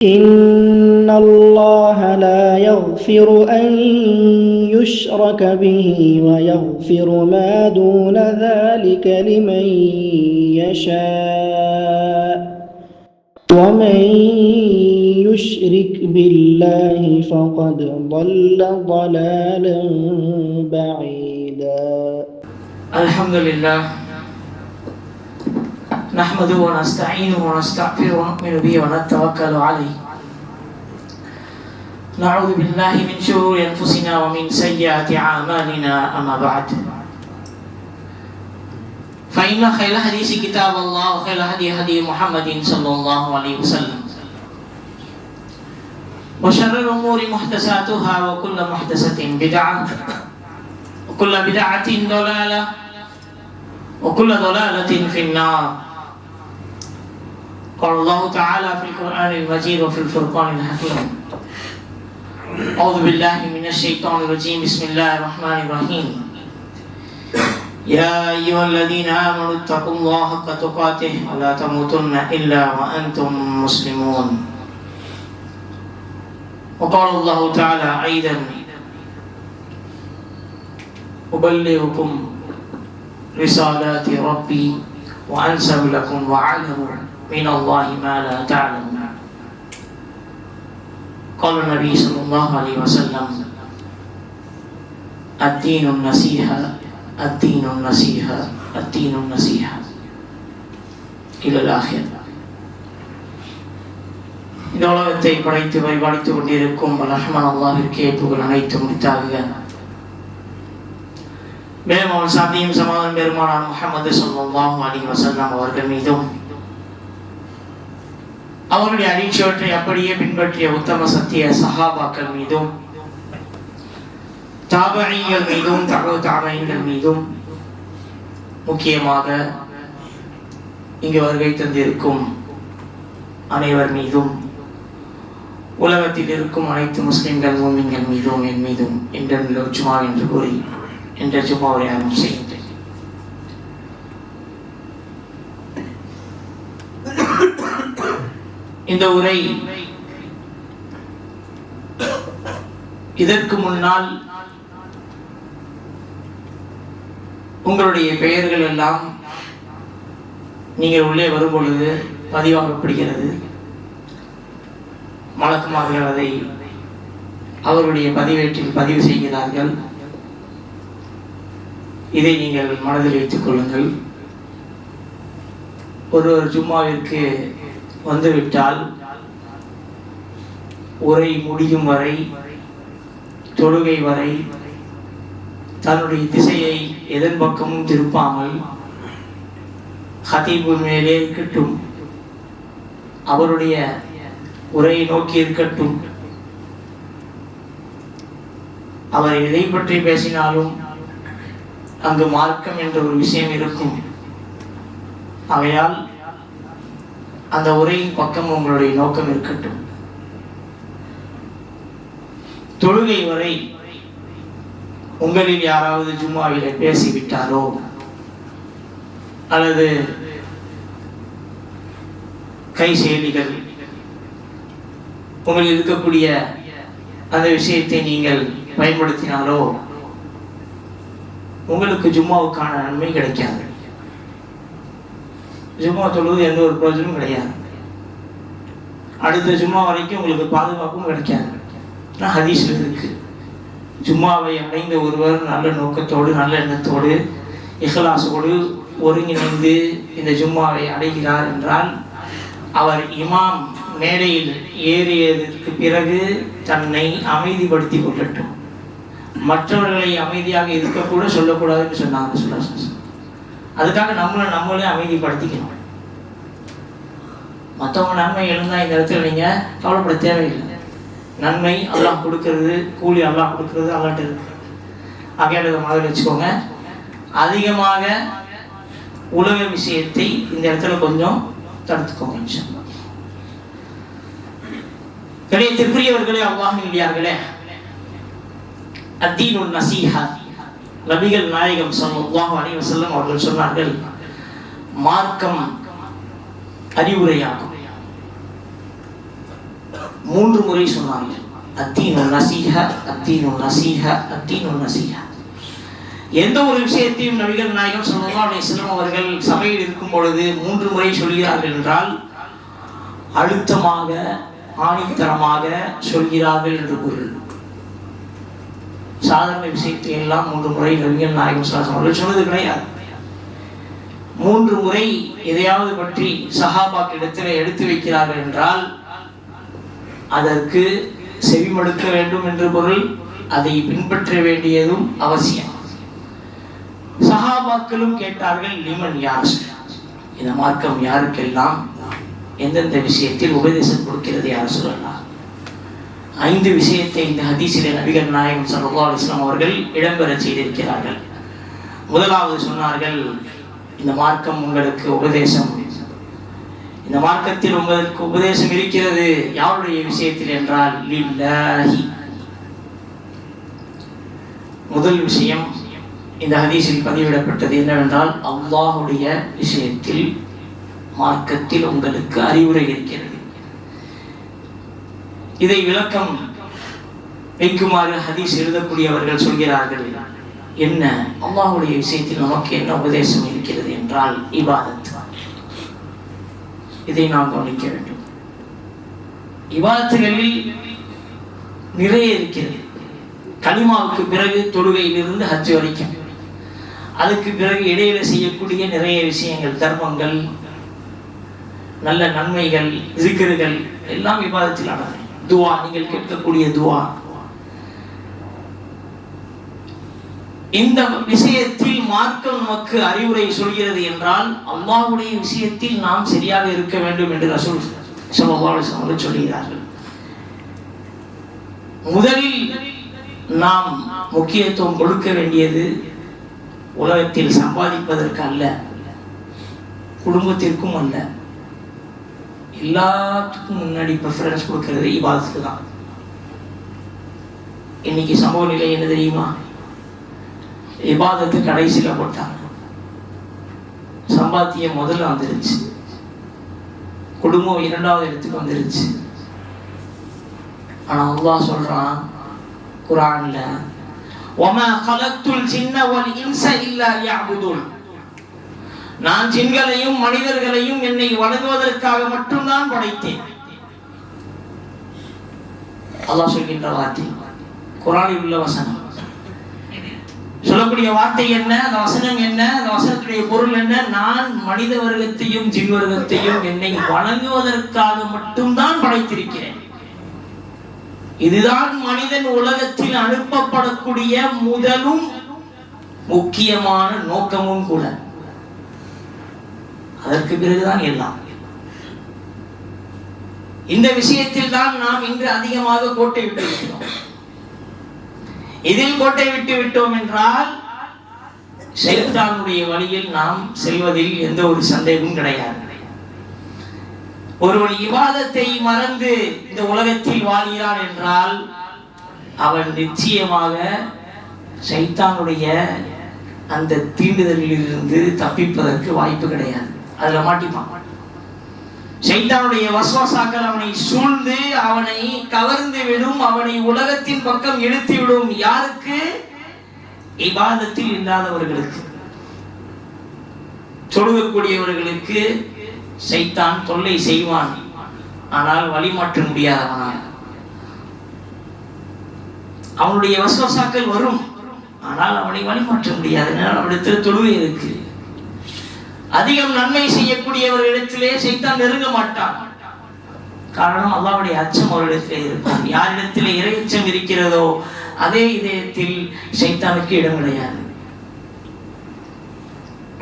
إن الله لا يغفر أن يشرك به ويغفر ما دون ذلك لمن يشاء ومن يشرك بالله فقد ضل ضلالا بعيدا. الحمد لله نحمده ونستعينه ونستغفره ونؤمن به ونتوكل عليه. نعوذ بالله من شرور أنفسنا ومن سيئات أعمالنا. أما بعد فإن خير الحديث كتاب الله وخير الهدي هدي محمد صلى الله عليه وسلم وشر الأمور محدثاتها وكل محدثة بدعة وكل بدعة ضلالة وكل ضلالة في النار. قال الله تعالى في القرآن المجيد وفي الفرقان الحكيم: أعوذ بالله من الشيطان الرجيم. بسم الله الرحمن الرحيم. يا أيها الذين آمنوا اتقوا الله حق تقاته ولا تموتن إلا وأنتم مسلمون. وقال الله تعالى أيضا: أبلغكم رسالات ربي وأنزل لكم وأعلم من الله ما لا تعلمون. قال النبي صلى الله عليه وسلم: الدين النصيحة الدين النصيحة الدين النصيحة إلى الآخر. இந்த உலகத்தை படைத்து பரிபாலித்துக் கொண்டிருக்கும் ரஹ்மான் அல்லாஹ்விற்கே புகழ் அனைத்தும் உரித்தாகுக. மேலும் அவன் சாந்தியும் சமாதானம் பெருமானார் முஹம்மது ஸல்லல்லாஹு அலைஹி வஸல்லம் அவர்கள் மீதும் அவருடைய அடிச்சுவற்றை அப்படியே பின்பற்றிய உத்தம சத்திய சஹாபாக்கள் மீதும் தாபஈகள் மீதும் தாபஈகள் மீதும் முக்கியமாக இங்கு வருகை தந்திருக்கும் அனைவர் மீதும் உலகத்தில் இருக்கும் அனைத்து முஸ்லிம்கள் மூமின்கள் மீதும் என் மீதும் இன்று ஜுமா என்று கூறி என்ற ஜும்மாவை ஆரம்பம் செய்கின்றேன். இந்த உரை இதற்கு முன்னால் உங்களுடைய பெயர்கள் எல்லாம் நீங்கள் உள்ளே வரும் பொழுது பதிவாகப்படுகிறது. மலக்குமார்கள் அதை அவருடைய பதிவேட்டில் பதிவு செய்கிறார்கள். இதை நீங்கள் மனதில் வைத்துக் கொள்ளுங்கள். ஒரு ஜும்மாவிற்கு வந்துவிட்டால் உரை முடியும் வரை, தொழுகை வரை தன்னுடைய திசையை எதன் பக்கமும் திருப்பாமல் ஹதீபு மேலே இருக்கட்டும், அவருடைய உரையை நோக்கி இருக்கட்டும். அவர் எதை பற்றி பேசினாலும் அங்கு மார்க்கம் என்ற ஒரு விஷயம் இருக்கும். ஆகையால் அந்த உரையின் பக்கம் உங்களுடைய நோக்கம் இருக்கட்டும். தொழுகை வரை உங்களில் யாராவது ஜும்மாவிலே பேசிவிட்டாரோ அல்லது கை செயலிகள் உங்களில் இருக்கக்கூடிய அந்த விஷயத்தை நீங்கள் பயன்படுத்தினாலோ உங்களுக்கு ஜும்மாவுக்கான நன்மை கிடைக்காது. ஜும்மா தொழுவது எந்த ஒரு பிரயோஜனமும் கிடையாது. அடுத்த ஜும்மா வரைக்கும் உங்களுக்கு பாதுகாப்பும் கிடைக்காது. ஹதீஸ்ல இருக்கு, ஜும்மாவை அடைந்த ஒருவர் நல்ல நோக்கத்தோடு நல்ல எண்ணத்தோடு இஹ்லாஸோடு ஒருங்கிணைந்து இந்த ஜும்மாவை அடைகிறார் என்றால் அவர் இமாம் மேடையில் ஏறியதற்கு பிறகு தன்னை அமைதிப்படுத்தி கொள்ளட்டும். மற்றவர்களை அமைதியாக இருக்கக்கூட சொல்லக்கூடாதுன்னு சொன்னாங்க. அதுக்காக நம்மளே அமைதிப்படுத்திக்கணும். மற்றவங்க நன்மை எழுந்தா இந்த இடத்துல நீங்க கவலைப்பட தேவையில்லை. நன்மை அல்லாஹ் கொடுக்கறது, கூலி அல்லாஹ் கொடுக்கறது அல்லாஹ்ட்ட இருக்கு. ஆகையால் இதை முதல்ல வச்சுக்கோங்க. அதிகமாக உலக விஷயத்தை இந்த இடத்துல கொஞ்சம் தடுத்துக்கோங்க. கணியத்திற்குரியவர்களே, அல்லாஹ்வின் அத்தீனுன் நசீஹா, நபிகள் நாயகம் ஸல்லல்லாஹு அலைஹி வஸல்லம் அவர்கள் சொன்னார்கள், மார்க்கம் அறிவுரையாகும். 3 முறை சொன்னார்கள். அத்தீனு நசீஹ, அத்தீனு நசீஹ, அத்தீனு நசீஹ. எந்த ஒரு விஷயத்தையும் நபிகள் நாயகம் ஸல்லல்லாஹு அலைஹி வஸல்லம் அவர்கள் சபையில் இருக்கும் பொழுது 3 முறை சொல்கிறார்கள் என்றால் அழுத்தமாக, ஆணித்தரமாக சொல்கிறார்கள் என்று பொருள். சாதாரண விஷயத்தை எல்லாம் 3 முறை நபிகள் நாயகம் ஸல்லல்லாஹு அலைஹி வஸல்லம் அவர்கள் சொன்னது கிடையாது. 3 முறை எதையாவது பற்றி சஹாபாக்களிடத்தில் எடுத்து வைக்கிறார்கள் என்றால் அதற்கு செவிமடுக்க வேண்டும் என்று பொருள், அதை பின்பற்ற வேண்டியதும் அவசியம். சஹாபாக்களும் கேட்டார்கள், லிமன் யார், இந்த மார்க்கம் யாருக்கெல்லாம் எந்தெந்த விஷயத்தில் உபதேசம் கொடுக்கிறது யார் சொல்லலாம். 5 விஷயத்தை இந்த ஹதீஸிலே நபிகள் நாயகம் ஸல்லல்லாஹு அலைஹி வஸல்லம் அவர்கள் இடம்பெற செய்திருக்கிறார்கள். முதலாவது சொன்னார்கள், இந்த மார்க்கம் உங்களுக்கு உபதேசம், இந்த மார்க்கத்தில் உங்களுக்கு உபதேசம் இருக்கிறது. யாருடைய விஷயத்தில் என்றால் லில்லாஹி. முதல் விஷயம் இந்த ஹதீஸில் பதிவிடப்பட்டது என்னவென்றால், அல்லாஹ்வுடைய விஷயத்தில் மார்க்கத்தில் உங்களுக்கு அறிவுரை இருக்கிறது. இதை விளக்கம் வைக்குமாறு ஹதீஸ் எழுதக்கூடியவர்கள் சொல்கிறார்கள், என்ன அல்லாஹ்வுடைய விஷயத்தில் நமக்கு என்ன உபதேசம் இருக்கிறது என்றால் இபாதத். இதை நாம் கவனிக்க வேண்டும். இபாதத்துகளில் நிறைய இருக்கிறது. கலிமாவுக்கு பிறகு தொழுகையிலிருந்து ஹஜ் வரைக்கும், அதுக்கு பிறகு இடையில செய்யக்கூடிய நிறைய விஷயங்கள், தர்மங்கள், நல்ல நன்மைகள், zikruகள் எல்லாம் இபாதத்தில் ஆனது. துஆ, நீங்கள் கேட்கக்கூடிய துஆ. இந்த விஷயத்தில் மார்க்கம் நமக்கு அறிவுரை சொல்கிறது என்றால் அல்லாஹ்வுடைய விஷயத்தில் நாம் சரியாக இருக்க வேண்டும் என்று ரசூல் ஸல்லல்லாஹு அலைஹி வஸல்லம் சொல்கிறார்கள். முதலில் நாம் முக்கியத்துவம் கொடுக்க வேண்டியது உலகத்தில் சம்பாதிப்பதற்கு அல்ல, குடும்பத்திற்கும் அல்ல, எல்லாத்துக்கும் முன்னாடி ப்ரிஃபரன்ஸ் கொடுக்கிறது இபாதத்துக்கு தான். இன்னைக்கு சமூக நிலை என்ன தெரியுமா? இபாதத்து கடைசியில் போட்டாங்க, சம்பாத்தியம் முதல்ல வந்துருச்சு, குடும்பம் 2வது இடத்துக்கு வந்துருச்சு. ஆனா அல்லாஹ் சொல்றான் குர்ஆன்ல, வமா கலக்துல் ஜின்ன வல் இன்ஸ இல்லா லியஅபுதுன், நான் ஜின்களையும் மனிதர்களையும் என்னை வணங்குவதற்காக மட்டும்தான் படைத்தேன். அல்லாஹ் சொல்கின்ற வார்த்தை, குர்ஆனில் உள்ள வசனம். சொல்லக்கூடிய வார்த்தை என்ன, அந்த வசனம் என்ன, அந்த வசனத்துடைய பொருள் என்ன? நான் மனித வர்க்கத்தையும் ஜின் வர்க்கத்தையும் என்னை வணங்குவதற்காக மட்டும்தான் படைத்திருக்கிறேன். இதுதான் மனிதன் உலகத்தில் அனுப்பப்படக்கூடிய முதலும் முக்கியமான நோக்கமும் கூட. அதற்கு பிறகுதான் எல்லாம். இந்த விஷயத்தில் தான் நாம் இன்று அதிகமாக கோட்டை விட்டு விட்டோம். இதில் கோட்டை விட்டு விட்டோம் என்றால் ஷைத்தானுடைய வழியில் நாம் செல்வதில் எந்த ஒரு சந்தேகமும் கிடையாது. ஒருவன் இபாதத்தை மறந்து இந்த உலகத்தில் வாழ்கிறான் என்றால் அவன் நிச்சயமாக ஷைத்தானுடைய அந்த தீண்டுதலில் இருந்து தப்பிப்பதற்கு வாய்ப்பு கிடையாது. அதுல மாட்டிப்பான். ஷைத்தானுடைய வஸ்வாசாக்கள் அவனை சூழ்ந்து அவனை கவர்ந்து விடும், அவனை உலகத்தின் பக்கம் இழுத்து விடும். யாருக்கு? இபாதத்தில் இல்லாதவர்களுக்கு, தொழுகக்கூடியவர்களுக்கு ஷைத்தான் தொல்லை செய்வான், ஆனால் வழிமாற்ற முடியாதவனாக. அவனுடைய வஸ்வாசாக்கள் வரும், ஆனால் அவனை வழிமாற்ற முடியாது. அவனிடத்தில் தொழுகை இருக்கு. அதிகம் நன்மை செய்யக்கூடியவர்களிடத்திலே ஷைத்தான் நெருங்க மாட்டான். காரணம், அல்லாஹ்வுடைய அச்சம் அவரிடத்திலே இருக்கும். யாரிடத்திலே இறையச்சம் இருக்கிறதோ அதே இதயத்தில் ஷைத்தானுக்கு இடம் கிடையாது.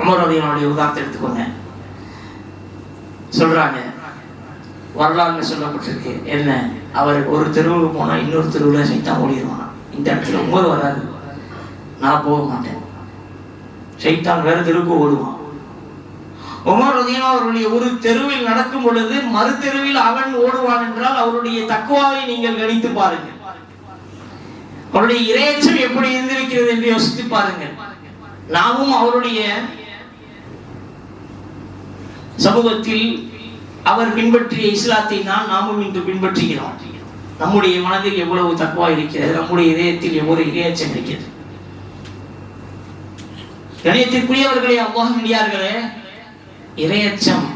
உமர் ரலியல்லாஹு உதாரணத்தை எடுத்துக்கோங்க. சொல்றாங்க, வரலாறுல சொல்லப்பட்டிருக்கு என்ன, அவர் ஒரு தெருவுக்கு போனா இன்னொரு தெருவுல ஷைத்தான் ஓடிடுவான். இந்த இடத்துல உமர் வராது, நான் போக மாட்டேன், ஷைத்தான் வேற தெருவுக்கு ஓடுவான். உமர் ரலியல்லாஹு அவருடைய ஒரு தெருவில் நடக்கும் பொழுது மறு தெருவில் அவன் ஓடுவான் என்றால் அவருடைய தக்வாவை நீங்கள் கணித்து பாருங்கள். அவருடைய இறையச்சம் எப்படி இருந்திருக்கிறது என்று யோசித்து பாருங்கள். நாமும் அவருடைய சமூகத்தில் அவர் பின்பற்றிய இஸ்லாத்தை தான் நாமும் இன்று பின்பற்றுகிறோம். நம்முடைய மனதில் எவ்வளவு தக்வா இருக்கிறது, நம்முடைய இதயத்தில் எவ்வளவு இரையச்சம் இருக்கிறது. கணியத்திற்குரியவர்களே, அல்லாஹ்வின்டியார்களே, இரையச்சம்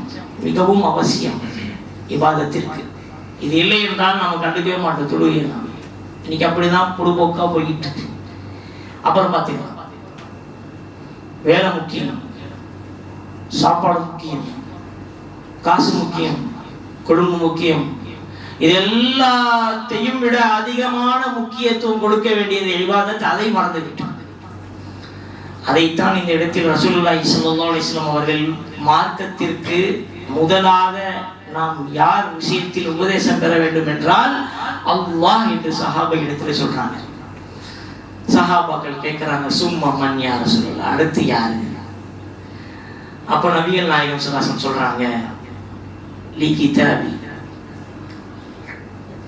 மிகவும் அவசியம் இபாதத்திற்கு. இது இல்லை என்றால் நம்ம கண்டுக்கவே மாட்டோம் தொழுகை. இன்னைக்கு அப்படிதான் பொதுபோக்கா போயிட்டு இருக்கு. அப்புறம் பார்த்தீங்கன்னா வேலை முக்கியம், சாப்பாடு முக்கியம், காசு முக்கியம், குடும்பம் முக்கியம். இது எல்லாத்தையும் விட அதிகமான முக்கியத்துவம் கொடுக்க வேண்டியது இபாதத். அதை மறந்துவிட்டோம். அதைத்தான் இந்த இடத்தில் ரசூலுல்லாஹி ஸல்லல்லாஹு அலைஹி வஸல்லம் அவர்கள் மார்க்கத்திற்கு முதலாக நாம் யார் விஷயத்தில் உபதேசம் பெற வேண்டும் என்றால் அல்லாஹ் என்று சஹாபா இடத்துல சொல்றாங்க. சஹாபாக்கள் கேட்கிறாங்க, சும்மா மன் யா ரசூலுல்லாஹ், அடுத்து யாரு? அப்ப நபிகள் நாயகம் ஸல்லல்லாஹு அலைஹி வஸல்லம் சொல்றாங்க, லி கிதாபி,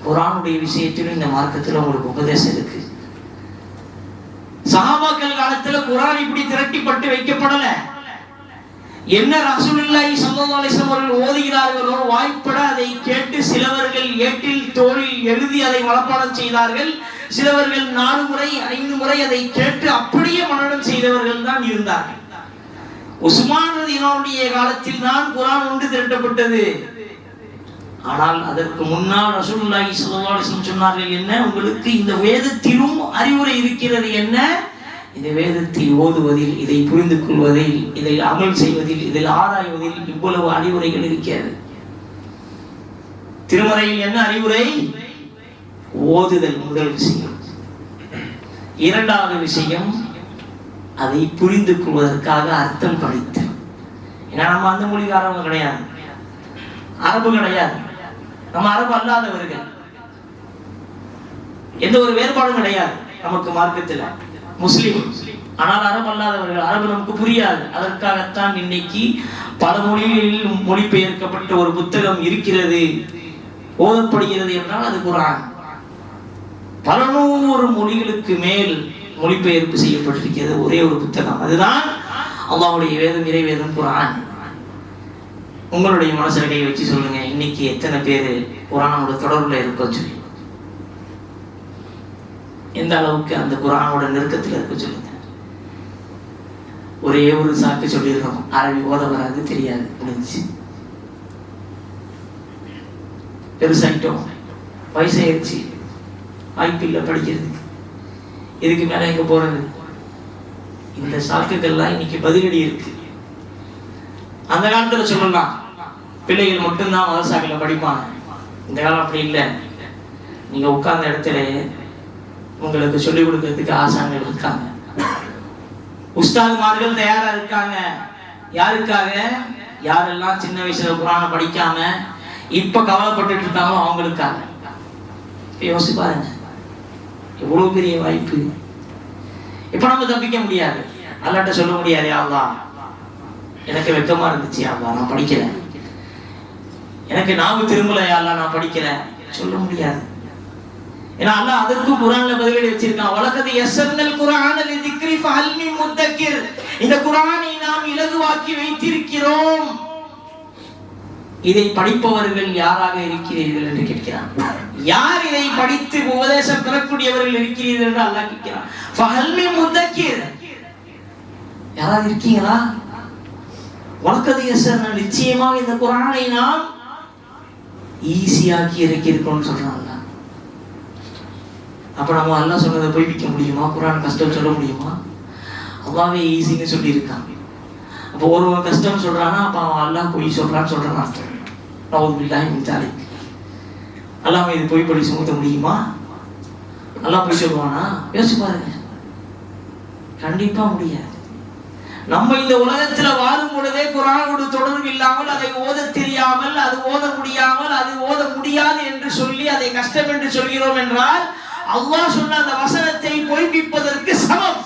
குர்ஆனுடைய விஷயத்திலும் இந்த மார்க்கத்தில் உங்களுக்கு உபதேசம் இருக்கு. சஹாபாக்கள் காலத்துல குர்ஆன் இப்படி திரட்டிப்பட்டு வைக்கப்படல. என்ன ரசூலுல்லாஹி ஸல்லல்லாஹு அலைஹி வஸல்லம் அவர்கள் ஓதுகிறார்களோ வாய்ப்பட அதை கேட்டு சிலவர்கள் ஏட்டில் தோளில் எழுதி அதை மனப்பாடம் செய்தார்கள். சிலவர்கள் 4 முறை 5 முறை அதை கேட்டு அப்படியே மனனம் செய்தவர்கள் தான் இருந்தார்கள். உஸ்மான் ரலியல்லாஹுடைய காலத்தில் தான் குர்ஆன் ஒன்று திரட்டப்பட்டது. ஆனால் அதற்கு முன்னால் ரசூலுல்லாஹி ஸல்லல்லாஹு அலைஹி வஸல்லம் சொன்னார்கள், என்ன உங்களுக்கு இந்த வேதத்திலும் அறிவுரை இருக்கிறது, என்ன இந்த வேதத்தை ஓதுவதில், இதை புரிந்து கொள்வதில், இதை அமல் செய்வதில், இதில் ஆராய்வதில் இவ்வளவு அறிவுரைகள் இருக்கிறது. திருமறையில் என்ன அறிவுரை? ஓதுதல் முதல் விஷயம். இரண்டாவது விஷயம், அதை புரிந்து கொள்வதற்காக அர்த்தம் படித்தல். ஏன்னா நம்ம அந்த மொழிக்காரவங்க கிடையாது, அரபு கிடையாது, நம்ம அரபு அல்லாதவர்கள், எந்த ஒரு வேறுபாடும் கிடையாது நமக்கு மார்க்கத்தில். முஸ்லிம் ஆனால் அரபு அல்லாதவர்கள், அரபு நமக்கு புரியாது. அதற்காகத்தான் இன்னைக்கு பல மொழிகளில் மொழிபெயர்க்கப்பட்ட ஒரு புத்தகம் இருக்கிறது, ஓதப்படுகிறது என்றால் அது குர்ஆன். பல 100 மொழிகளுக்கு மேல் மொழிபெயர்ப்பு செய்யப்பட்டிருக்கிறது ஒரே ஒரு புத்தகம், அதுதான் அல்லாஹ்வுடைய வேதம், இறை வேதம் குர்ஆன். உங்களுடைய மனசுல கை வச்சு சொல்லுங்க, இன்னைக்கு எத்தனை பேர் குர்ஆனோட தொடர்புல இருக்கோம் சொல்லி, எந்த அளவுக்கு அந்த குர்ஆனோட நெருக்கத்தில் இருக்க சொல்லுங்க. ஒரே ஒரு சாக்கு சொல்லிடுறோம், அரபி ஓத வராது, தெரியாது, முடிஞ்சு. பெருசாயிட்டோம், வயசாயிருச்சு, வாய்ப்பு இல்லை படிக்கிறதுக்கு, இதுக்கு மேல எங்க போறது? இந்த சாக்குகள்லாம் இன்னைக்கு பதிலடி இருக்கு. அந்த காலத்துல சொல்லலாம் பிள்ளைகள் மட்டும்தான் மதரசாக்களை படிப்பாங்க. இந்த காலம் அப்படி இல்லை. நீங்க உட்கார்ந்த இடத்துல உங்களுக்கு சொல்லிக் கொடுக்கறதுக்கு ஆசான்கள் இருக்காங்க, உஸ்தாதுமார்கள் தயாரா இருக்காங்க. யாருக்காக? யாரெல்லாம் சின்ன வயசுல குர்ஆனை படிக்காம இப்ப கவலைப்பட்டு இருக்காங்களோ அவங்களுக்காக. யோசிச்சு பாருங்க, எவ்வளவு பெரிய வாய்ப்பு. இப்ப நம்ம தப்பிக்க முடியாது, அல்லாஹ்ட்ட சொல்ல முடியாது, யா அல்லாஹ் எனக்கு வெக்கமா இருந்துச்சு, யா அல்லாஹ் நான் படிக்கல, எனக்கு நாவு திரும்பல, யா அல்லாஹ் நான் படிக்கல, சொல்ல முடியாது. ஏன்னா அல்லாஹ் அதற்கும் குர்ஆன்ல பதிலடி வச்சிருக்கான். வலகத் யஸ்ஸர்னல் குர்ஆன லிذிக்ரி ஃபஹல் மின் முத்தக்கிர். இந்த குர்ஆனை நாம் இலகுவாக்கி வைத்திருக்கிறோம், இதை படிப்பவர்கள் யாராக இருக்கிறீர்கள் என்று கேட்கிறான். யார் இதை படித்து உபதேசம் பெறக்கூடியவர்கள் இருக்கிறீர்கள் என்று அல்லாஹ் கேட்கிறான். ஃபஹல் மின் முத்தக்கிர், யாராவது இருக்கீங்களா? வலகத் யஸ்ஸர்னா, நிச்சயமாக இந்த குர்ஆனை நாம் ஈஸியாக்கி இருக்கிறோம்னு சொல்றான் அல்லாஹ். அப்ப நம்ம அல்லாஹ் சொன்னதை பொய்ப்பிக்க முடியுமா? குர்ஆன் கஷ்டம் சொல்ல முடியுமா? அல்லாஹ்வே ஈஸின்னு சொல்லி இருக்காங்க. அப்போ ஒருவன் கஷ்டம் சொல்றானா அப்ப அவன் அல்லாஹ் பொய் சொல்றான்னு அர்த்தம். நவுது பில்லாஹி மின் தாலிக். அல்லாஹ் இது பொய் படி சுமத்த முடியுமா? அல்லாஹ் பொய் சொல்லுவானா? யோசிச்சு பாருங்க, கண்டிப்பா முடியாது. நம்ம இந்த உலகத்துல வாழும் பொழுதே குர்ஆனோடு தொடர்பு இல்லாமல், அதை ஓத தெரியாமல், அது ஓத முடியாமல், அது ஓத முடியாது என்று சொல்லி அதை கஷ்டம் என்று சொல்கிறோம் என்றால் அல்லாஹ் சொன்ன அந்த வசனத்தை பொய்ப்பிப்பதற்கு சமம்.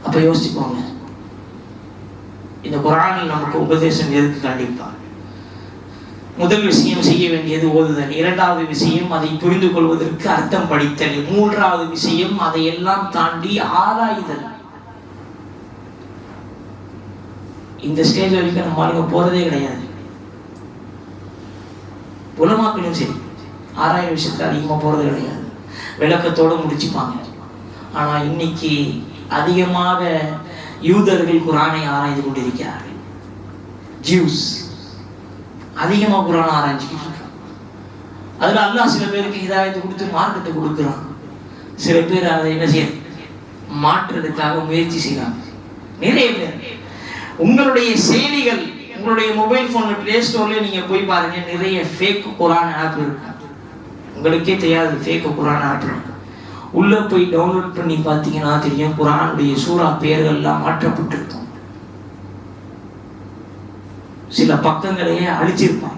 அப்ப யோசிச்சுக்கோங்க, இந்த குர்ஆனில் நமக்கு உபதேசம் இருக்கு. கண்டிப்பா முதல் விஷயம் செய்ய வேண்டியது ஓதுதல். இரண்டாவது விஷயம் அதை புரிந்து கொள்வதற்கு அர்த்தம் படித்தல். மூன்றாவது விஷயம் அதையெல்லாம் தாண்டி ஆராய்தல். இந்த ஸ்டேஜ் வரைக்கும் நம்ம ஆளுங்க போறதே கிடையாது. உலமாக்களும் சரி ஆராய்ச்சி விஷயத்துல அதிகமாக போகிறது கிடையாது, விளக்கத்தோடு முடிச்சுப்பாங்க. ஆனால் இன்னைக்கு அதிகமாக யூதர்கள் குரானை ஆராய்ந்து கொண்டிருக்கிறார்கள். ஜூஸ் அதிகமாக குரானை ஆராய்ச்சிக்கிட்டு இருக்காங்க. அதில் அல்லாஹ் சில பேருக்கு ஹிதாயத்தை கொடுத்து மார்க்கத்தை கொடுக்குறான், சில பேர் அதை என்ன செய்ய மாற்றுறதுக்காக முயற்சி செய்கிறாங்க. நிறைய பேர் உங்களுடைய செயலிகள், உங்களுடைய மொபைல் ஃபோனில் பிளே ஸ்டோர்ல நீங்க போய் பாருங்க, நிறைய ஃபேக் குரான் ஆப் இருக்கு. உங்களுக்கே தெரியாது ஃபேக் குரான் ஆப் இருக்கு. உள்ள போய் டவுன்லோட் பண்ணி பார்த்தீங்கன்னா தெரியும், குரானுடைய சூரா பெயர்கள்லாம் மாற்றப்பட்டிருக்கும். சில பக்கங்களையே அழிச்சிருப்பாங்க,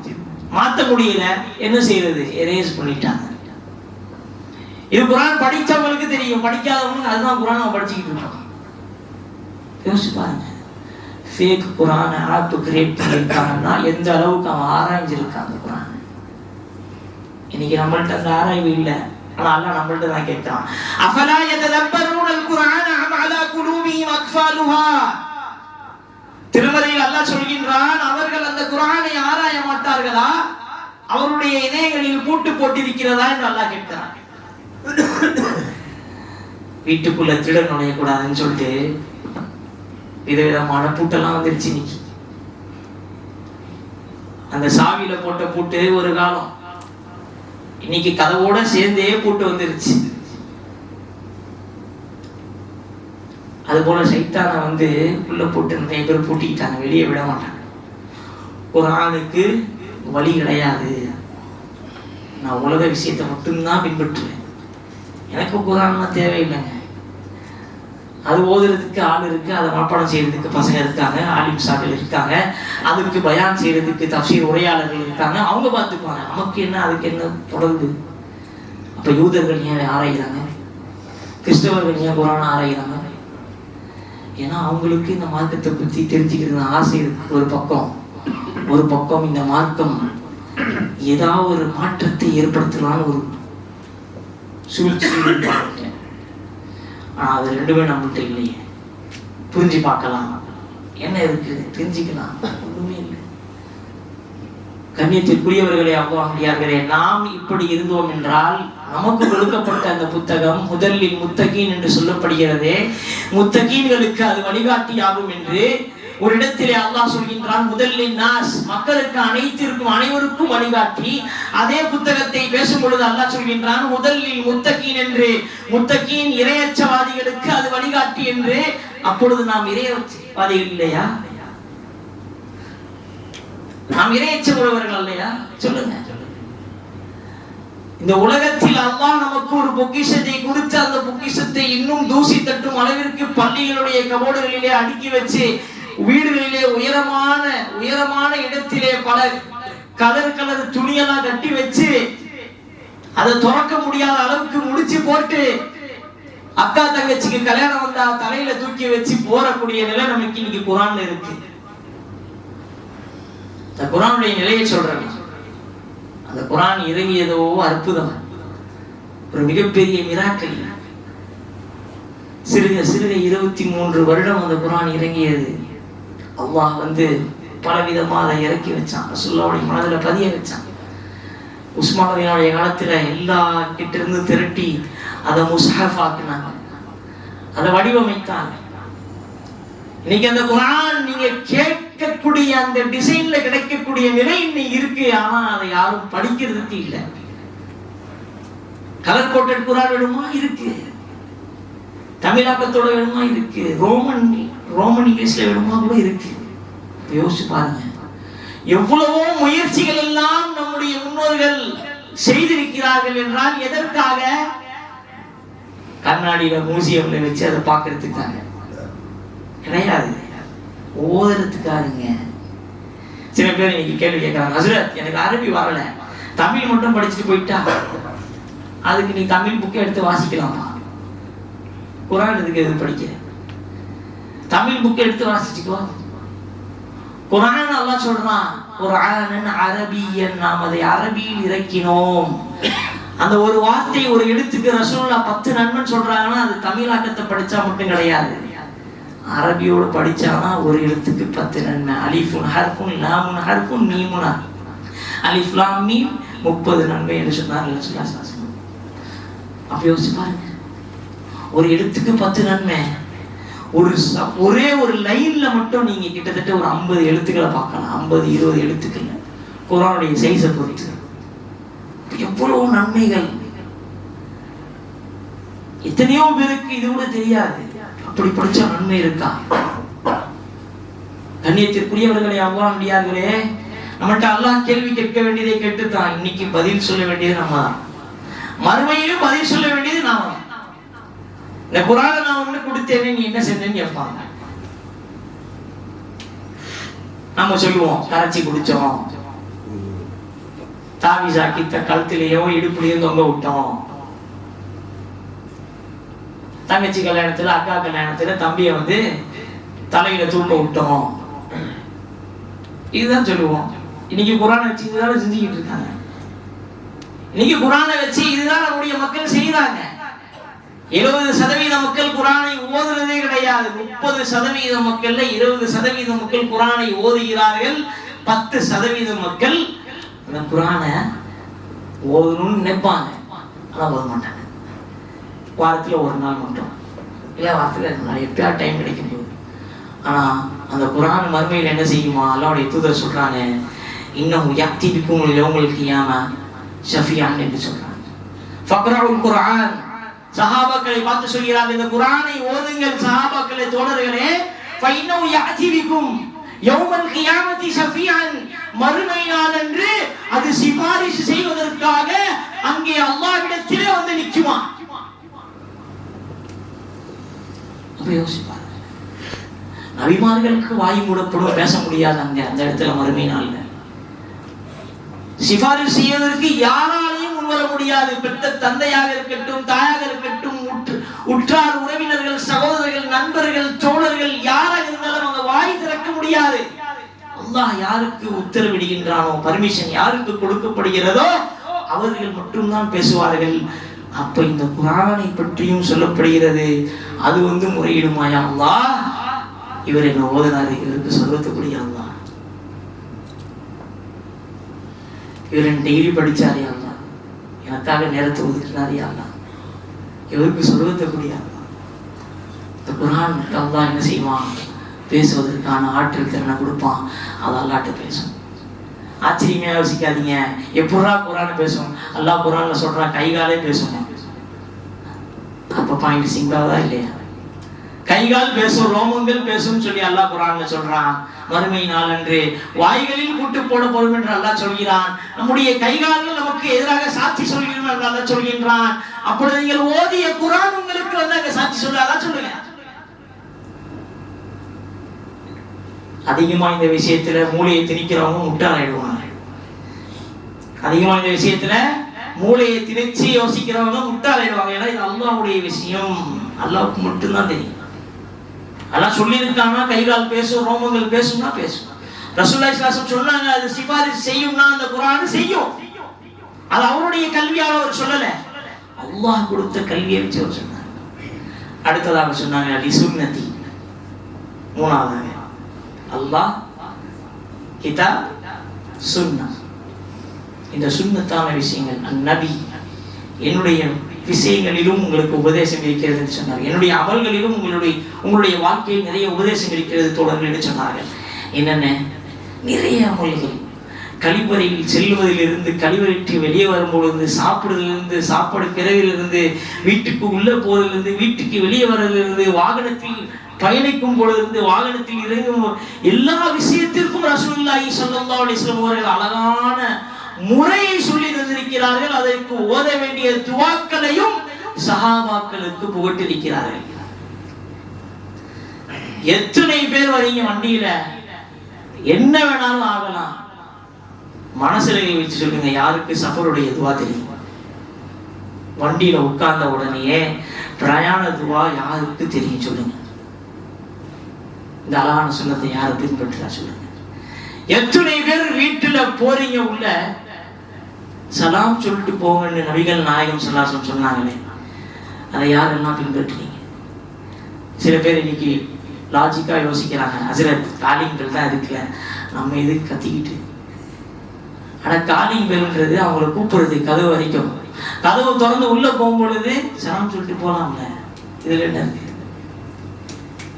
மாற்ற முடியல, என்ன செய்யறது, எரேஸ் பண்ணிட்டாங்க. இது குரான் படித்தவங்களுக்கு தெரியும், படிக்காதவங்களுக்கு அதுதான் குரான் படிச்சுக்கிட்டு இருக்காங்க. யோசிச்சு பாருங்க, ஃபேக் குரான் ஆப் கிரியேட் பண்ணியிருக்காங்கன்னா எந்த அளவுக்கு அவன் ஆராய்ஞ்சிருக்காங்க குரான். இன்னைக்கு நம்மள்ட்ட அந்த ஆராய்வு இல்லை, ஆனா அல்லாஹ் நம்மள்ட்ட தான் கேட்கிறான். அஃபலா யததப்பரூனல் குர்ஆன அம் அலா குலூபிஹிம் அக்ஃபாலுஹா. திருமறையில் அல்லாஹ் சொல்கின்றான், அவர்கள் அந்த குர்ஆனை ஆராய மாட்டார்களா, அவருடைய இதயங்களில் பூட்டு போட்டிருக்கிறதா என்று அல்லாஹ் கேட்கிறான். வீட்டுக்குள்ள திருடன் நுழையக்கூடாதுன்னு சொல்லிட்டு விதவிதமான பூட்டெல்லாம் வந்துருச்சு. இன்னைக்கு அந்த சாவியில போட்ட பூட்டு ஒரு காலம், இன்னைக்கு கதவோட சேர்ந்தே பூட்டு வந்துருச்சு. அது போல சைத்தானை உள்ள போட்டு நிறைய பேர் பூட்டிக்கிட்டாங்க, வெளியே விட மாட்டாங்க. குர்ஆனுக்கு வழி கிடையாது, நான் உலக விஷயத்தை மட்டும்தான் பின்பற்றுவேன், எனக்கு குர்ஆன்லாம் தேவையில்லைங்க. அது ஓதுறதுக்கு ஆள் இருக்கு, அதை மனப்பாடம் செய்யறதுக்கு பசங்க இருக்காங்க, ஆலிம் சாக்கள் இருக்காங்க, அதுக்கு பயான் செய்யறதுக்கு தஃசீர் உரையாளர்கள் இருக்காங்க, அவங்க பார்த்துப்பாங்க. நமக்கு என்ன, அதுக்கு என்ன தொடர்பு? அப்ப யூதர்கள் ஏன் ஆராய்கிறாங்க, கிறிஸ்தவர்கள் ஏன் குர்ஆனை ஆராய்கிறாங்க? ஏன்னா அவங்களுக்கு இந்த மார்க்கத்தை பற்றி தெரிஞ்சுக்கிறது ஆசை இருக்கு. ஒரு பக்கம் இந்த மார்க்கம் ஏதாவது ஒரு மாற்றத்தை ஏற்படுத்தலான்னு ஒரு சூழ்ச்சி. அது ரெண்டுமே நம்மகிட்ட இல்லையே. புரிஞ்சு பார்க்கலாம், என்ன இருக்கு தெரிஞ்சுக்கலாம், ஒண்ணுமே இல்லை. கண்ணியத்திற்குரியவர்களே, அல்லாஹ்வியார்களே, நாம் இப்படி இருந்தோம் என்றால் நமக்கு கொடுக்கப்பட்ட அந்த புத்தகம் முதலில் முத்தகீன் என்று சொல்லப்படுகிறதே, முத்தகீன்களுக்கு அது வழிகாட்டியாகும் என்று ஒரு இடத்திலே அல்லாஹ் சொல்கின்றான். முதலில் நாஸ், மக்களுக்கு அனைவருக்கும் வழிகாட்டி. அதே புத்தகத்தை பேசும் பொழுது அல்லாஹ் சொல்கின்றான் முதலில் முத்தகீன் என்று, முத்தகீன் இறையச்சவாதிகளுக்கு அது வழிகாட்டி என்று. அப்பொழுது நாம் இறையச்சவாதிகள் இல்லையா? நாம் இறையச்சம் உள்ளவர்கள் இல்லையா? சொல்லுங்க. இந்த உலகத்தில் அல்லாஹ் நமக்கு ஒரு பொக்கிஷத்தை கொடுத்து, அந்த பொக்கிஷத்தை இன்னும் தூசி தட்டும் அளவிற்கு பள்ளிகளுடைய கபோர்டுகளிலே அடுக்கி வச்சு, வீடுகளிலே உயரமான இடத்திலே பல கலர் துணியெல்லாம் கட்டி வச்சு, அதை துறக்க முடியாத அளவுக்கு முடிச்சு போட்டு, அக்கா தங்கச்சிக்கு கல்யாணம் வந்தா தலையில தூக்கி வச்சு போறக்கூடிய நிலை நமக்கு இன்னைக்கு குர்ஆன்ல இருக்கு. இந்த குர்ஆனுடைய நிலையை சொல்றேன். அந்த குர்ஆன் இறங்கியதோ அற்புதம், ஒரு மிகப்பெரிய மிராக்கிள். சிறுக 23 வருடம் அந்த குர்ஆன் இறங்கியது. அல்லாஹ் பல விதமா அதை இறக்கி வச்சான், ரசூலுல்லாஹ்வுடைய மனதில் பதிய வச்சான். உஸ்மான் ரலியல்லாஹு காலத்துல எல்லா கிட்ட இருந்து திரட்டி அதை முஸ்ஹஃப் ஆக்குனாங்க, அதை வடிவமைத்தாங்க. இன்னைக்கு அந்த குர்ஆன் நீங்க கேட்கக்கூடிய அந்த டிசைன்ல கிடைக்கக்கூடிய நிலை இன்னைக்கு இருக்கு. ஆனா அதை யாரும் படிக்கிறதுக்கு இல்லை. கலர் கோட்டட் குர்ஆன் வேணுமா? இருக்கு. தமிழாக்கத்தோட வேணுமா? இருக்கு. ரோமன் இங்கிலீஷ்ல வேணுமா? கூட இருக்கு. யோசிச்சு பாருங்க, எவ்வளவோ முயற்சிகள் எல்லாம் நம்முடைய முன்னோர்கள் செய்திருக்கிறார்கள் என்றால் எதற்காக? கண்ணாடியில மியூசியம்ல வச்சு அதை பார்க்கறதுக்காக கிடையாது, ஓதுறதுக்காருங்க. சில பேர் இன்னைக்கு கேள்வி கேட்கறாங்க, ஹஸ்ரத் எனக்கு அரபி வரல, தமிழ் மட்டும் படிச்சுட்டு போயிட்டா அதுக்கு நீ தமிழ் புக்கை எடுத்து வாசிக்கலாமா? குர்ஆன் எதுக்கு எது படிக்க? தமிழ் புக்கை எடுத்து வாசிச்சுக்கோ. குர்ஆன் அல்லாஹ் சொல்றான், குர்ஆனன் அரபியன், நாம் அதை அரபியில் இறக்கினோம். அந்த ஒரு வார்த்தை, ஒரு எழுத்துக்கு ரசூலுல்லாஹ் 10 நன்மைன்னு சொல்றாங்கன்னா அது தமிழாக்கத்தை படிச்சா மட்டும் கிடையாது, அரபியோடு படிச்சானா ஒரு எழுத்துக்கு 10 நன்மை. அலிஃபுன் ஹர்ஃபுன் லாமுன் ஹர்ஃபுன் மீமுன், அலிஃப் லாம் மீம் 30 நன்மை என்று சொன்னார் ரசூலுல்லாஹி ஸல்லல்லாஹு அலைஹி வஸல்லம். அப்ப யோசிச்சு பாருங்க, ஒரு எழுத்துக்கு 10 நன்மை. ஒரே ஒரு லைன்ல மட்டும் நீங்க கிட்டத்தட்ட ஒரு 50 எழுத்துக்களை பார்க்கலாம். 50-20 எழுத்துக்கள் குர்ஆனுடைய சைஸை பொறுத்து எவ்வளவு நன்மைகள். எத்தனையோ பேருக்கு இது கூட தெரியாது, அப்படி படிச்ச நன்மை இருக்கா? கண்ணியத்திற்குரியவர்களே, அல்லாஹ் அடியார்களே, நம்மகிட்ட அல்லாஹ் கேள்வி கேட்க வேண்டியதை கேட்டுத்தான். இன்னைக்கு பதில் சொல்ல வேண்டியது நம்ம தான், மறுமையிலும் பதில் சொல்ல வேண்டியது நாம தான். இந்த குர்ஆனை நான் ஒண்ணு கொடுத்தேனே, நீ என்ன செஞ்சேன்னு கேட்பாங்க. நம்ம சொல்லுவோம் கரைச்சி குடிச்சோம், தாவிஸ் ஆக்கி கழுத்திலேயோ இடுப்புலையோ தொங்க விட்டோம், தங்கச்சி கல்யாணத்துல அக்கா கல்யாணத்துல தம்பியை வந்து தலையில தூக்க விட்டோம், இதுதான் சொல்லுவோம். இன்னைக்கு குர்ஆனை வச்சு இதுதான் செஞ்சுக்கிட்டு இருக்காங்க. இன்னைக்கு குர்ஆனை வச்சு இதுதான் நம்முடைய மக்கள் செய்யறாங்க. 70% மக்கள் குர்ஆனை ஓதுறதே கிடையாது. 30% மக்கள்ல 20% மக்கள் குர்ஆனை ஓதுகிறார்கள். 10% மக்கள் அந்த குர்ஆனை ஓதணும்னு நினைப்பாங்க, ஆனா ஓத மாட்டாங்க. வாரத்துல ஒரு நாள் மட்டும், இல்லை வாரத்துல 2 நாள், எப்பயா டைம் கிடைக்கும் போது. ஆனா அந்த குர்ஆன் மறுமையில் என்ன செய்யுமா? அல்லாஹ்வுடைய தூதர் சொல்றாங்க, இன்னஹு யக்தி பிக்கும் யௌமல் கியாமா ஷஃபியான் என்று சொல்றாங்க. ஃபக்ரஉல் குர்ஆன், சஹாபாக்களை பார்த்து சொல்கிறார், இந்த குர்ஆனை ஓதுங்கள் சஹாபாக்களே, தோழர்களே. ஃபைன்னஹு யக்தி பிக்கும் யௌமல் கியாமத்தி ஷஃபியான், மறுமை நாளன்று அது சிபாரிசு செய்வதற்காக அங்கே அல்லாஹ்விடத்திலே வந்து நிக்குமா. அப்ப யோசிப்பார், நபிமார்களுக்கு வாய் மூடப்படும், பேச முடியாது அங்க அந்த இடத்துல மறுமை நாள்ல. சிபாரிசு செய்வதற்கு யாராலையும் முன்வர முடியாது. பெற்ற தந்தையாக இருக்கட்டும், தாயாக இருக்கட்டும், உற்றார் உறவினர்கள், சகோதரர்கள், நண்பர்கள், தோழர்கள், யாராக இருந்தாலும் அவங்க வாய் திறக்க முடியாது. அல்லாஹ் யாருக்கு உத்தரவிடுகின்றானோ, பர்மிஷன் யாருக்கு கொடுக்கப்படுகிறதோ அவர்கள் மட்டும்தான் பேசுவார்கள். அப்ப இந்த குர்ஆனை பற்றியும் சொல்லப்படுகிறது, அது வந்து முறையிடுமாயா? அல்லாஹ் இவர் என்ன ஓதுனாரு, இவருக்கு சொர்க்கத்துக்குரிய அல்லாஹ், இவர் டெய்லி படிச்சாரு அல்லாஹ், எனக்காக நேரத்தை ஒதுக்கினாரு அல்லாஹ், இவருக்கு சொர்க்கத்துக்குரிய அல்லாஹ். இந்த குர்ஆன் அல்லாஹ் என்ன செய்வான்? பேசுவதற்கான ஆற்றல் திறனை கொடுப்பான். அது அல்லாஹ்ட்ட பேசும். ஆச்சரியமே யோசிக்காதீங்க, எப்படா குர்ஆன் பேசும்? அல்லாஹ் குர்ஆன்ல சொல்றான் கை காலே பேசும். அப்ப பாயிண்ட் சிங்காவதா இல்லையா? கை கால் பேசும், ரோமங்கள் பேசும் சொல்லி அல்லாஹ் குர்ஆன்ல சொல்றான். மறுமை நாள் அன்று வாய்களில் கூட்டு போடப்படும் என்று அல்லாஹ் சொல்கிறான். நம்முடைய கைகால்கள் நமக்கு எதிராக சாட்சி சொல்கிறோம் என்று அல்லாஹ் சொல்கின்றான். அப்பொழுது நீங்கள் ஓதிய குர்ஆன் உங்களுக்கு வந்து அங்க சாட்சி சொல்ல, அல்லாஹ் சொல்லுங்க. அதிகமா இந்த விஷயத்துல மூளையை திணிக்கிறவங்க முட்டாளாயிடுவாங்க. அதிகமா இந்த விஷயத்துல மூளையை திணிச்சு யோசிக்கிறவங்க முட்டாளாயிடுவாங்க. ஏன்னா இது அல்லாஹ்வுடைய விஷயம், அல்லாஹ்வுக்கு மட்டும்தான் தெரியும். அல்லாஹ் சொல்லியிருக்கானா கைகால் பேசும், ரோமங்கள் பேசும்னா பேசும். ரசூலுல்லாஹி ஸல்லல்லாஹு அலைஹி வஸல்லம் சொன்னாங்க, அது சிபாரிசு செய்யும்னா அந்த குர்ஆன் செய்யும். அது அவருடைய கல்வியால அவர் சொல்லல, அல்லாஹ் கொடுத்த கல்வியை வச்சு அவர் சொன்னார். அடுத்ததாக சொன்னாங்க அலி சுன்னதி. மூணாவதாக அல்லாஹ், கிதாப், சுன்னா. இந்த சுன்னத்தான விஷயங்கள், அந்நபி, என்னுடைய விஷயங்களிலும் உங்களுக்கு உபதேசம் இருக்கிறது என்று சொன்னார். என்னுடைய அமல்களிலும் உங்களுடைய வாழ்க்கையில் நிறைய உபதேசம் இருக்கிறது தோழர்கள் என்று சொன்னார்கள். என்னென்ன? நிறைய அமல்கள். கழிவறையில் செல்வதிலிருந்து, கழிவறைக்கு வெளியே வரும்பொழுது, சாப்பிடுவதிலிருந்து, சாப்பாடு பிறவிலிருந்து, வீட்டுக்கு உள்ள போவதிலிருந்து, வீட்டுக்கு வெளியே வருவதிலிருந்து, வாகனத்தில் பயணிக்கும் பொழுது, வாகனத்தில் இறங்கும் எல்லா விஷயத்திற்கும் ரசூலுல்லாஹி ஸல்லல்லாஹு அலைஹி வஸல்லம் அவர்கள் அழகான முறையை சொல்லி தந்திருக்கிறார்கள். அதற்கு ஓத வேண்டிய துஆக்களையும் சஹாபாக்களுக்கு புகட்டிருக்கிறார்கள். எத்தனை பேர் வரீங்க வண்டியில, என்ன வேணாலும் ஆகலாம், மனசுல வச்சு சொல்லுங்க, யாருக்கு சஃபருடைய துவா தெரியும்? வண்டியில உட்கார்ந்த உடனே பிரயாண துவா யாருக்கு தெரியும் சொல்லுங்க? இந்த அழகான சுன்னத்தை யாரை பின்பற்றா சொல்லுங்க? எத்தனை பேர் வீட்டுல போறீங்க, உள்ள சலாம் சொல்லிட்டு போங்கன்னு நபிகள் நாயகம் ஸல்லல்லாஹு அலைஹி வஸல்லம் சொன்னாங்களே, அதை யாரெல்லாம் பின்பற்றுறீங்க? சில பேர் இன்னைக்கு லாஜிக்கா யோசிக்கிறாங்க, ஹஜ்ரத் தாலிம்கள் தான் இருக்குல்ல, நம்ம எதுக்கு கத்திக்கிட்டு, ஆனால் காலிங் பெல்ன்றது அவங்கள கூப்பிடுறது கதவு வரைக்கும். கதவு திறந்து உள்ள போகும்பொழுது சலாம் சொல்லிட்டு போகலாம்ல. இதுல என்ன இருக்கு?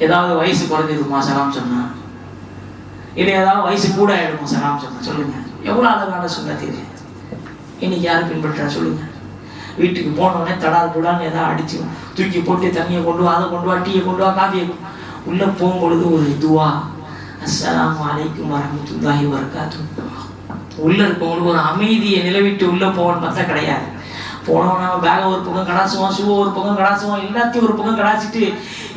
ஏதாவது வயசு குறைஞ்சிருக்குமா சலாம் சொன்னா? இல்லை ஏதாவது வயசு கூட ஆயிடுமா சலாம் சொன்னா? சொல்லுங்க. எவ்வளோ அழகான சுன்னத் இது. இன்னைக்கு யாரும் பின்பற்றா சொல்லுங்க? வீட்டுக்கு போனோடனே தடால் புடான்னு ஏதாவது அடிச்சு தூக்கி போட்டு தண்ணியை கொண்டு வா, அதை கொண்டு வா, டீயை கொண்டு வா, காஃபியை உள்ள போகும்பொழுது ஒரு துவா, அஸ்ஸலாமு அலைக்கும் வரஹ்மத்துல்லாஹி வபரகாத்துஹு. உள்ள இருக்கவங்களுக்கு ஒரு அமைதியை நிலவிட்டு உள்ள போவான்னு பார்த்தா கிடையாது. போனவனா பேக ஒரு பக்கம் கடாசுவான், ஷூவை ஒரு பக்கம் கடாசுவான், எல்லாத்தையும் ஒரு பக்கம் கடாச்சிட்டு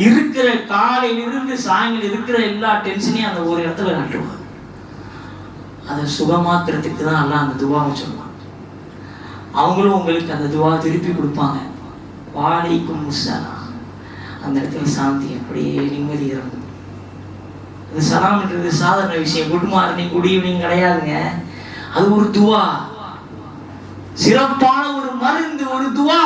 இருக்கிற காலையிலிருந்து சாயங்காலம் இருக்கிற எல்லா டென்ஷனையும் அந்த ஒரு இடத்துல நட்டுவான். அதை சுகமாக்குறதுக்கு தான் எல்லாம் அந்த துவாவை சொல்லுவான். அவங்களும் உங்களுக்கு அந்த துவா திருப்பி கொடுப்பாங்க. வாலைக்கும் முஸ்ஸலாம். அந்த இடத்துல சாந்தி அப்படியே நிம்மதி இறங்கும். அது சலாம்ன்றது சாதாரண விஷயம். குட் மார்னிங் குட் ஈவினிங் கிடையாதுங்க. அது ஒரு துவா, சிறப்பான ஒரு மருந்து, ஒரு துவா.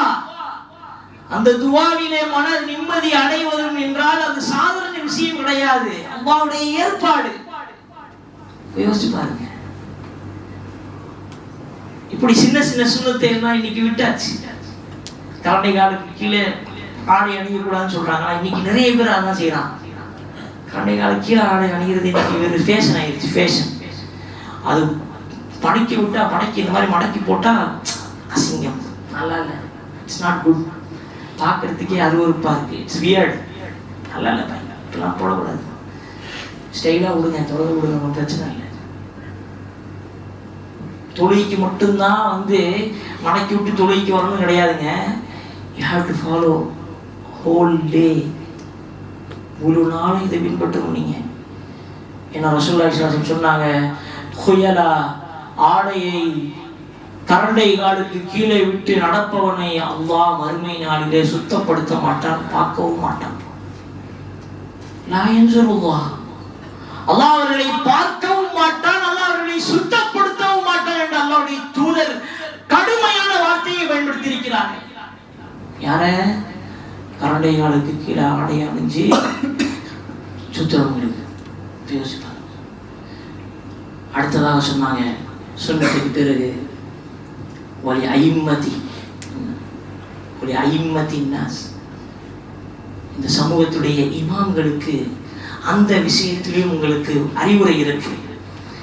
அந்த துவாவிலே மன நிம்மதி அடைவதும் என்றால் அது சாதாரண விஷயம் கிடையாது. அல்லாஹ்வுடைய ஏற்பாடு. யோசிச்சு பாருங்க. இப்படி சின்ன சின்ன சுன்னத்தை எல்லாம் இன்னைக்கு விட்டாச்சு. கரண்டை காலுக்கு கீழே ஆடை அணிய கூடாதுன்னு சொல்றாங்க. இன்னைக்கு நிறைய பேர் அதான் செய்யறாங்க. கரண்டை காலுக்கு கீழே ஆடை அணிகிறது இன்னைக்கு ஃபேஷன் ஆயிடுச்சு. ஃபேஷன். அது படைக்கி விட்டா, படைக்கி இந்த மாதிரி மடக்கி போட்டா அசிங்கம், நல்லா இல்லை. It's not good. பார்க்கறதுக்கே அருவருப்பா இருக்கு. It's weird. நல்லா இல்லை பையன், இப்பெல்லாம் போடக்கூடாது. ஸ்டைலாக விடுங்க, தொடர்ந்து விடுங்க, ஒன்றும் பிரச்சனை இல்லை. தொழுகைக்கு மட்டும்தான் மடக்கி விட்டு தொழுகைக்கு வரணும் கிடையாதுங்க. You have to follow whole day. முழு நாளும் இதை பின்பற்றணும் நீங்க. ஏன்னா ரசூலுல்லாஹி ஸல்லல்லாஹு அலைஹி வஸல்லம் சொன்னாங்க, ஹுயலா, ஆடையை கரண்டை காலுக்கு கீழே விட்டு நடப்பவனை அல்லாஹ் மறுமை நாளிலே சுத்தப்படுத்த மாட்டான், பார்க்கவும் மாட்டான். லா யன்சுருல்லாஹ். அல்லாஹ் அவர்களை பார்க்கவும் மாட்டான், அல்லாஹ் அவர்களை சுத்தப்படுத்தவும் மாட்டான் என்று அல்லாஹ்வுடைய தூதர் கடுமையான வார்த்தையை பயன்படுத்தி இருக்கிறார்கள். யார? கரண்டை காலுக்கு கீழே ஆடை அணிஞ்சு சுத்தவங்களுக்கு. யோசிப்பாங்க. அடுத்ததாக சொன்னாங்க, சொன்னதுக்கு பிறகு ஒலி ஐம்மதி நாஸ், இந்த சமூகத்துடைய இமாம்களுக்கு அந்த விஷயத்திலும் உங்களுக்கு அறிவுரை இருக்கு.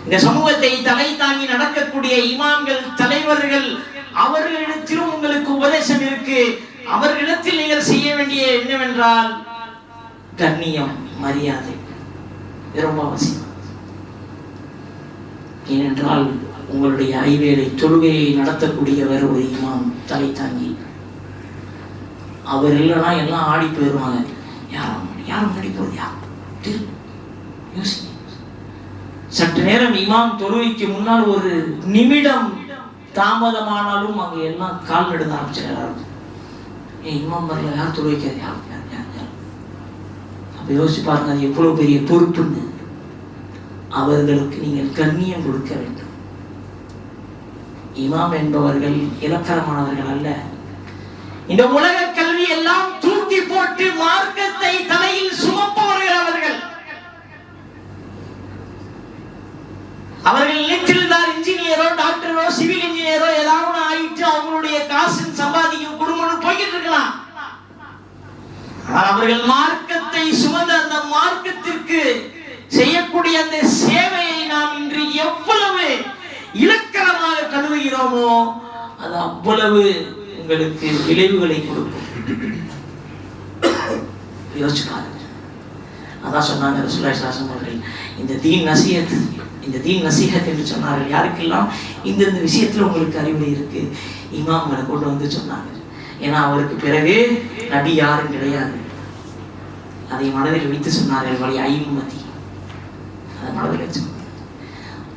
இந்த சமூகத்தை தலை தாங்கி நடக்கக்கூடிய இமாம்கள், தலைவர்கள், அவர்களிடத்திலும் உங்களுக்கு உபதேசம் இருக்கு. அவர்களிடத்தில் நீங்கள் செய்ய வேண்டிய என்னவென்றால் கண்ணியம், மரியாதை. இது ரொம்ப அவசியம். ஏனென்றால் உங்களுடைய ஐவேளை தொழுகையை நடத்தக்கூடியவர் ஒரு இமாம், தலை தாங்கி. அவர் இல்லைன்னா எல்லாம் ஆடி போயிடுவாங்க. யாரும் முன்னாடி போகுது? யார்? யோசிங்க. சற்று நேரம் இமாம் தொழுகைக்கு முன்னால் ஒரு நிமிடம் தாமதமானாலும் அங்கே எல்லாம் கால் நடுங்க ஆரம்பிச்சு. எல்லாரும் இமாம் வரல, யார் தொழுகைக்காது? யார்? அப்ப யோசிச்சு பாருங்க, அது எவ்வளவு பெரிய பொறுப்புன்னு. அவர்களுக்கு நீங்கள் கண்ணியம் கொடுக்க வேண்டும். இமாம் என்பவர்கள் இலக்கணமானவர்கள் அல்ல. இந்த உலக கல்வி எல்லாம் தூக்கி போட்டு மார்க்கத்தை தலையில் சுமப்பவர்கள் அவர்கள். அவர்கள் நினைத்திருந்தார் இன்ஜினியரோ, டாக்டரோ, சிவில் இன்ஜினியரோ ஏதாவது ஆயிட்டு அவங்களுடைய காசு சம்பாதிக்கும் குடும்பம் போய்கிட்டு இருக்கலாம். ஆனால் அவர்கள் மார்க்கத்தை சுமந்த அந்த மார்க்கத்திற்கு செய்யக்கூடிய அந்த சேவையை நாம் இன்று எவ்வளவு இலக்கணமாக கருதுகிறோமோ அது அவ்வளவு உங்களுக்கு விளைவுகளை கொடுக்கும். யோசிச்சு பாருங்க. அதான் சொன்னாங்க ரசூலுல்லாஹி ஸல்லல்லாஹு அலைஹி வஸல்லம், இந்த தீன் நசீஹத், இந்த தீன் நசீஹத் என்று சொன்னார்கள். யாருக்கெல்லாம் இந்த விஷயத்துல உங்களுக்கு அறிவுரை இருக்கு, இமாம்களை கொண்டு வந்து சொன்னாங்க. ஏன்னா அவருக்கு பிறகு நபி யாரும் கிடையாது. அதை மனதில் வைத்து சொன்னார்கள். வழி ஐம்மதி, அதை மனதில் வச்சு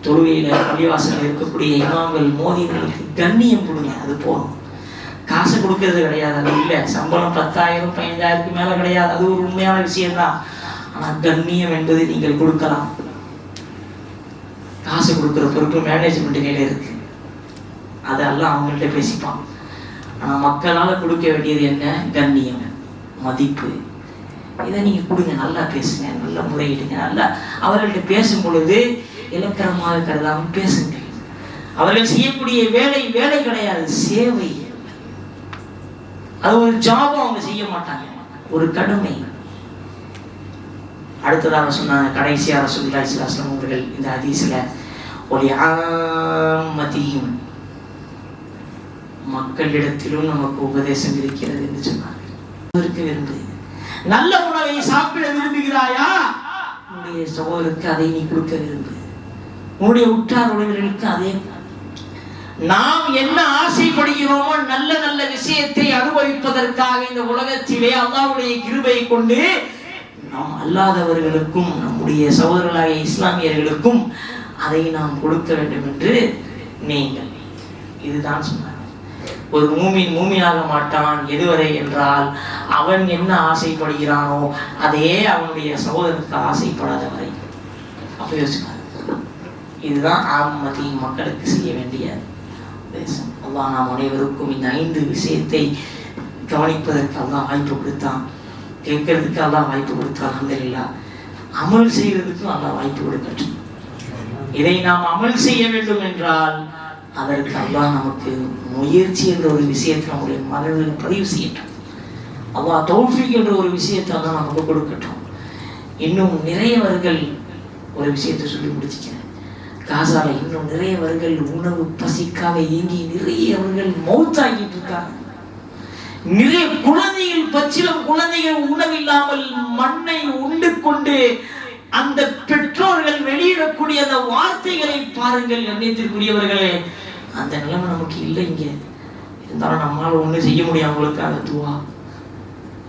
தொழுகையில பள்ளிவாசல் இருக்கக்கூடிய இமாம்கள் மோதிகளுக்கு கண்ணியம் கொடுங்க. அது போதும். காசு கொடுக்கறது கிடையாது, அது இல்லை. சம்பளம் 10,000 15,000 மேல கிடையாது, அது ஒரு உண்மையான விஷயம்தான். ஆனா கண்ணியம் என்பது நீங்கள் கொடுக்கலாம். காசு கொடுக்குற பொறுப்பு மேனேஜ்மெண்ட் கையில இருக்கு, அதெல்லாம் அவங்கள்ட்ட பேசிப்பான். ஆனா மக்களால் கொடுக்க வேண்டியது என்ன? கண்ணியம், மதிப்பு. இதை நீங்க கொடுங்க. நல்லா பேசுங்க, நல்லா முறையிடுங்க. நல்லா அவர்கள்ட்ட பேசும் பொழுது இலக்கணமாக கருதாமல் பேசுங்க. அவர்கள் செய்யக்கூடிய வேலை வேலை கிடையாது, சேவை. அது ஒரு ஜாபம், அவங்க செய்ய மாட்டாங்க, ஒரு கடமை. அடுத்ததாக சொன்னாங்க கடைசியா ரசூலுல்லாஹி ஸல்லல்லாஹு அலைஹி வஸல்லம் அவர்கள் இந்த ஹதீஸ்ல ஒலி ஆம்மதிஹிம், மக்களிடத்திலும் நமக்கு உபதேசம் இருக்கிறது என்று சொன்னார்கள். விரும்பு நல்ல உணவை சாப்பிட விரும்புகிறாயா, உன்னுடைய சகோதரருக்கு அதை நீ கொடுக்க விரும்பு, உன்னுடைய உற்றார் உறவினர்களுக்கு அதே. நாம் என்ன ஆசைப்படுகிறோமோ நல்ல நல்ல விஷயத்தை அனுபவிப்பதற்காக இந்த உலகத்திலே அல்லாஹ்வுடைய கிருபையை கொண்டு நாம் அல்லாதவர்களுக்கும் நம்முடைய சகோதரர்களாகிய இஸ்லாமியர்களுக்கும் அதை நாம் கொடுக்க வேண்டும் என்று நீங்கள். இதுதான் சொன்னார். ஒரு மூமினாக மாட்டான் எதுவரை என்றால் அவன் என்ன ஆசைப்படுகிறானோ அதே அவனுடைய சகோதரனுக்கு ஆசைப்படாத வரை. அப்ப யோசிப்பார். இதுதான் ஆம்மதி, மக்களுக்கு செய்ய வேண்டிய உபதேசம். அல்லாஹ் நாம் அனைவருக்கும் இந்த 5 விஷயத்தை கவனிப்பதற்கு அல்லாஹ் வாய்ப்பு கொடுத்தான், கேட்கறதுக்கு அல்லாஹ் வாய்ப்பு கொடுத்தான். அல்ஹம்துலில்லாஹ். அமல் செய்யறதுக்கும் அல்லாஹ் வாய்ப்பு கொடுக்கட்டும். இதை நாம் அமல் செய்ய வேண்டும் என்றால் அதற்கு அல்லாஹ் நமக்கு முயற்சி என்ற ஒரு விஷயத்தை நம்முடைய மனதில் பதிவு செய்யட்டும். அல்லாஹ் தௌஃபீக் என்ற ஒரு விஷயத்தை தான் நமக்கு கொடுக்கட்டும். இன்னும் நிறையவர்கள் ஒரு விஷயத்தை சொல்லி முடிச்சுக்கிறேன். காசால இன்னும் நிறையவர்கள் உணவு பசிக்காக ஏங்கி நிறையவர்கள் மௌத்தாகிட்டு இருக்காங்க. நிறைய குழந்தைகள், பச்சிலம் குழந்தைகள் உணவில்லாமல் மண்ணை உண்டு கொண்டு அந்த பெற்றோர்கள் வெளியிடக்கூடிய அந்த வார்த்தைகளை பாருங்கள். எண்ணத்திற்குரியவர்களே, அந்த நிலைமை நமக்கு இல்லை இங்கே. இருந்தாலும் நம்மளால ஒண்ணு செய்ய முடியும். அவங்களுக்காக துவா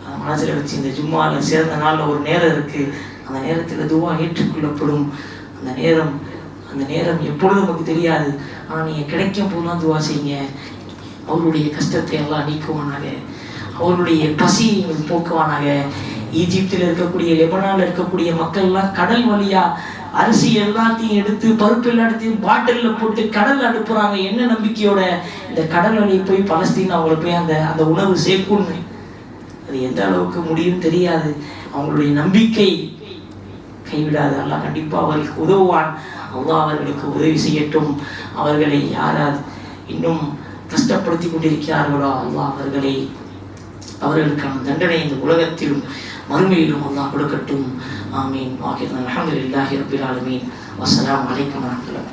அதை மனசுல வச்சு இந்த ஜும்மால சேர்ந்த நாள்ல ஒரு நேரம் இருக்கு. அந்த நேரத்துல துவா ஏற்றுக்கொள்ளப்படும். அந்த நேரம் எப்பொழுது நமக்கு தெரியாது. ஆனா நீங்க கிடைக்கும் போதுலாம் துவா செய்யுங்க. அவருடைய கஷ்டத்தை எல்லாம் நீக்குவானாக, அவருடைய பசியை போக்குவானாக. ஈஜிப்தில் இருக்கக்கூடிய, லெபனான்ல இருக்கக்கூடிய மக்கள்லாம் கடல் வழியா அரிசி எல்லாத்தையும் எடுத்து, பருப்பு எல்லாத்தையும் பாட்டில்ல போட்டு கடல் அனுப்புறாங்க. என்ன நம்பிக்கையோட? இந்த கடல் வழியை போய் பலஸ்தீன் அவங்களை போய் அந்த உணவு சேர்க்கணும்னு. அது எந்த அளவுக்கு முடியும் தெரியாது. அவங்களுடைய நம்பிக்கை கைவிடாது. அல்லாஹ் கண்டிப்பா அவர்களுக்கு உதவுவான். அல்லாஹ் அவர்களுக்கு உதவி செய்யட்டும். அவர்களை யாராவது இன்னும் கஷ்டப்படுத்தி கொண்டிருக்கிறார்களோ அல்லாஹ் அவர்களுக்கான தண்டனை இந்த உலகத்திலும் மறுமையிலும் அல்லாஹ் கொடுக்கட்டும். ஆமீன். அல்ஹம்துலில்லாஹி ரப்பில் ஆலமீன். வஸ்ஸலாமு அலைக்கும் வரஹ்மத்துல்லாஹி.